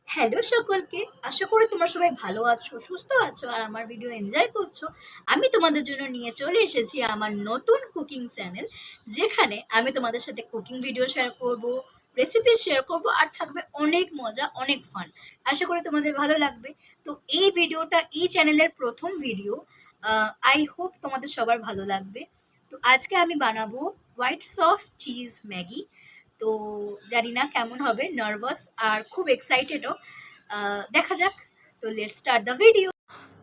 Hello সকলকে, আশা করি তোমরা সবাই ভালো আছো, সুস্থ আছো আর আমার ভিডিও এনজয় করছো। আমি তোমাদের জন্য নিয়ে চলে এসেছি আমার নতুন কুকিং চ্যানেল, যেখানে আমি তোমাদের সাথে কুকিং ভিডিও শেয়ার করব, রেসিপি শেয়ার করব আর থাকবে অনেক মজা, অনেক ফান। আশা করি তোমাদের ভালো লাগবে। তো এই ভিডিওটা এই চ্যানেলের প্রথম ভিডিও। আই হোপ তোমাদের সবার ভালো লাগবে। তো আজকে আমি বানাবো হোয়াইট সস চিজ ম্যাগি। তো জানি না কেমন হবে, নার্ভাস আর খুব এক্সাইটেডও। দেখা যাক। তো লেটস স্টার্ট দ্য ভিডিও।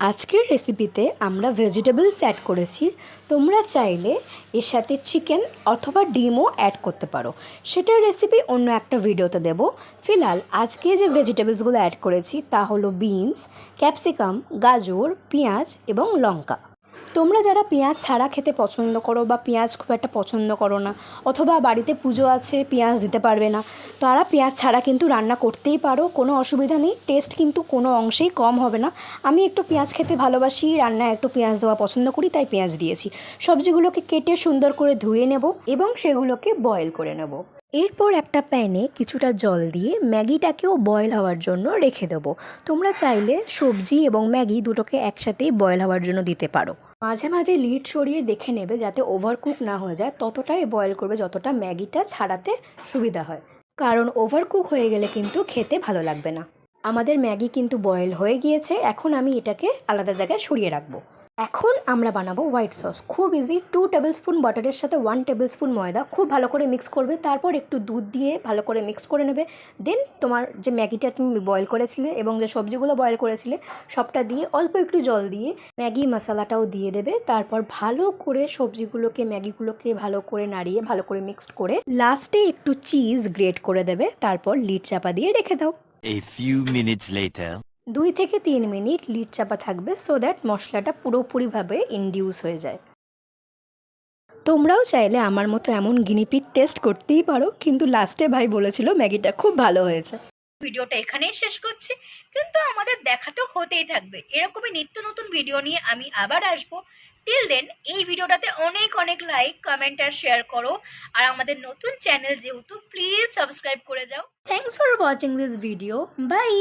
আজকের রেসিপিতে আমরা ভেজিটেবলস অ্যাড করেছি। তোমরা চাইলে এর সাথে চিকেন অথবা ডিমও অ্যাড করতে পারো, সেটার রেসিপি অন্য একটা ভিডিওতে দেব। ফিলহাল আজকে যে ভেজিটেবলসগুলো অ্যাড করেছি তা হলো বিনস, ক্যাপসিকাম, গাজর, পেঁয়াজ এবং লঙ্কা। তোমরা যারা পেঁয়াজ ছাড়া খেতে পছন্দ করো বা পেঁয়াজ খুব একটা পছন্দ করো না, অথবা বাড়িতে পুজো আছে পেঁয়াজ দিতে পারবে না, তারা পেঁয়াজ ছাড়া কিন্তু রান্না করতেই পারো, কোনো অসুবিধা নেই। টেস্ট কিন্তু কোনো অংশেই কম হবে না। আমি একটু পেঁয়াজ খেতে ভালোবাসি, রান্নায় একটু পেঁয়াজ দেওয়া পছন্দ করি, তাই পেঁয়াজ দিয়েছি। সবজিগুলোকে কেটে সুন্দর করে ধুয়ে নেব এবং সেগুলোকে বয়েল করে নেব। এরপর একটা প্যানে কিছুটা জল দিয়ে ম্যাগিটাকেও বয়েল হওয়ার জন্য রেখে দেবো। তোমরা চাইলে সবজি এবং ম্যাগি দুটোকে একসাথেই বয়েল হওয়ার জন্য দিতে পারো। মাঝে মাঝে লিড সরিয়ে দেখে নেবে যাতে ওভারকুক না হয়ে যায়, ততটাই বয়েল করবে যতটা ম্যাগিটা ছাড়াতে সুবিধা হয়, কারণ ওভারকুক হয়ে গেলে কিন্তু খেতে ভালো লাগবে না। আমাদের ম্যাগি কিন্তু বয়েল হয়ে গিয়েছে, এখন আমি এটাকে আলাদা জায়গায় সরিয়ে রাখবো। এখন আমরা বানাবো হোয়াইট সস। খুব ইজি। 2 টেবিল স্পুন বাটারের সাথে 1 টেবিল স্পুন ময়দা খুব ভালো করে মিক্স করবে, তারপর একটু দুধ দিয়ে ভালো করে মিক্স করে নেবে। দেন তোমার যে ম্যাগিটা তুমি বয়েল করেছিলে এবং যে সবজিগুলো বয়েল করেছিলে সবটা দিয়ে অল্প একটু জল দিয়ে ম্যাগি মশলাটাও দিয়ে দেবে। তারপর ভালো করে সবজিগুলোকে ম্যাগিগুলোকে ভালো করে নাড়িয়ে ভালো করে মিক্সড করে লাস্টে একটু চিজ গ্রেট করে দেবে, তারপর লিড চাপা দিয়ে রেখে দাও। A few minutes later. 2 থেকে 3 মিনিট লিড চাপা থাকবে, সো দ্যাট মশলাটা পুরোপুরিভাবে ইনডিউস হয়ে যায়। তোমরাও চাইলে আমার মতো এমন গিনিপিগ টেস্ট করতেই পারো, কিন্তু লাস্টে ভাই বলেছিল ম্যাগিটা খুব ভালো হয়েছে। ভিডিওটা এখানেই শেষ করছি, কিন্তু আমাদের দেখা তো হতেই থাকবে। এরকমই নিত্য নতুন ভিডিও নিয়ে আমি আবার আসবো। টিল দেন এই ভিডিওটাতে অনেক অনেক লাইক, কমেন্ট আর শেয়ার করো। আর আমাদের নতুন চ্যানেল যেহেতু, প্লিজ সাবস্ক্রাইব করে যাও। Thanks for watching this video. By.